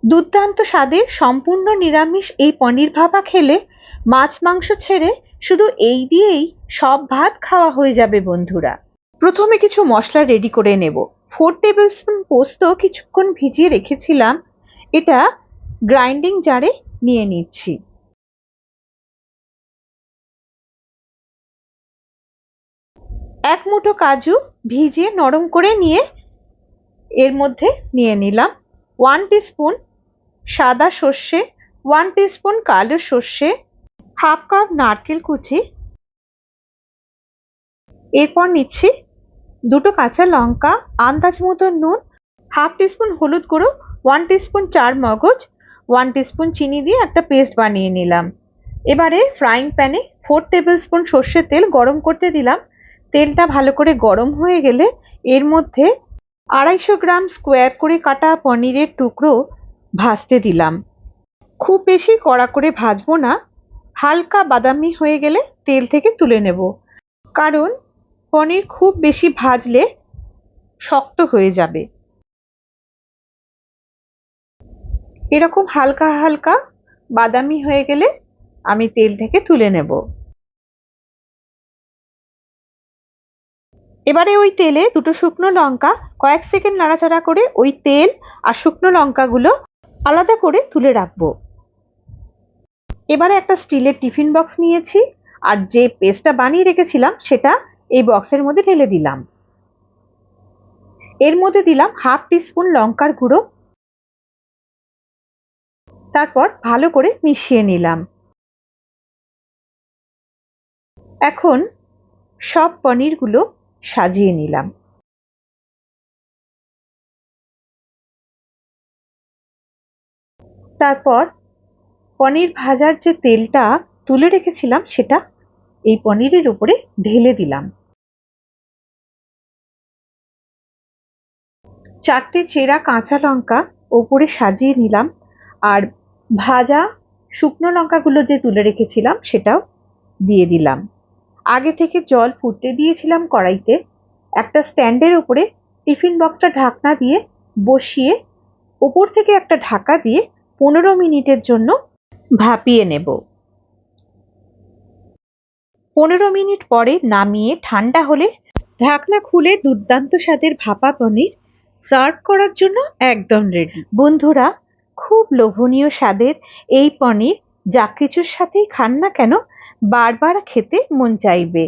দুর্দান্ত স্বাদের সম্পূর্ণ নিরামিষ এই পনির ভাপা খেলে মাছ মাংস ছেড়ে শুধু এই দিয়েই সব ভাত খাওয়া হয়ে যাবে বন্ধুরা। প্রথমে কিছু মশলা রেডি করে নেব। 4 টেবিল স্পুন পোস্ত কিছুক্ষণ ভিজিয়ে রেখেছিলাম, এটা গ্রাইন্ডিং জারে নিয়ে নিচ্ছি। এক মুঠো কাজু ভিজিয়ে নরম করে নিয়ে এর মধ্যে নিয়ে নিলাম। 1 টিস্পুন সাদা সর্ষে, 1 টিস্পুন কালো সর্ষে, হাফ কাপ নারকেল কুচি, এরপর নিচ্ছি দুটো কাঁচা লঙ্কা, আন্দাজ মতো নুন, হাফ টিস্পুন হলুদ গুঁড়ো, 1 টিস্পুন চার মগজ, 1 টিস্পুন চিনি দিয়ে একটা পেস্ট বানিয়ে নিলাম। এবারে ফ্রাইং প্যানে 4 টেবিল স্পুন সর্ষের তেল গরম করতে দিলাম। তেলটা ভালো করে গরম হয়ে গেলে এর মধ্যে 250 গ্রাম স্কোয়ার করে কাটা পনিরের টুকরো ভাজতে দিলাম। খুব বেশি কড়া করে ভাজবো না, হালকা বাদামি হয়ে গেলে তেল থেকে তুলে নেব, কারণ পনির খুব বেশি ভাজলে শক্ত হয়ে যাবে। এরকম হালকা হালকা বাদামি হয়ে গেলে আমি তেল থেকে তুলে নেব। এবারে ওই তেলে দুটো শুকনো লঙ্কা কয়েক সেকেন্ড নাড়াচাড়া করে ওই তেল আর শুকনো লঙ্কাগুলো আলাদা করে তুলে রাখবো। এবারে একটা স্টিলের টিফিন বক্স নিয়েছি, আর যে পেস্টটা বানিয়ে রেখেছিলাম সেটা এই বক্সের মধ্যে ঢেলে দিলাম। এর মধ্যে দিলাম হাফ টিস্পুন লঙ্কার গুঁড়ো, তারপর ভালো করে মিশিয়ে নিলাম। এখন সব পনিরগুলো সাজিয়ে নিলাম। তারপর পনির ভাজার যে তেলটা তুলে রেখেছিলাম সেটা এই পনিরের উপরে ঢেলে দিলাম। 4টে চেরা কাঁচা লঙ্কা ওপরে সাজিয়ে নিলাম, আর ভাজা শুকনো লঙ্কাগুলো যে তুলে রেখেছিলাম সেটাও দিয়ে দিলাম। আগে থেকে জল ফুটতে দিয়েছিলাম কড়াইতে। একটা স্ট্যান্ডের উপরে টিফিন বক্সটা ঢাকনা দিয়ে বসিয়ে ওপর থেকে একটা ঢাকা দিয়ে 15 মিনিটের জন্য ভাপিয়ে নেব। 15 মিনিট পরে নামিয়ে ঠান্ডা হলে ঢাকনা খুলে দুর্দান্ত স্বাদের ভাপা পনির সার্ভ করার জন্য একদম রেডি। বন্ধুরা, খুব লোভনীয় স্বাদের এই পনির যা কিছুর সাথেই খান না কেন বারবার খেতে মন চাইবে।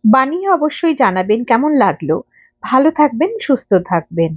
বানিয়ে অবশ্যই জানাবেন কেমন লাগলো। ভালো থাকবেন, সুস্থ থাকবেন।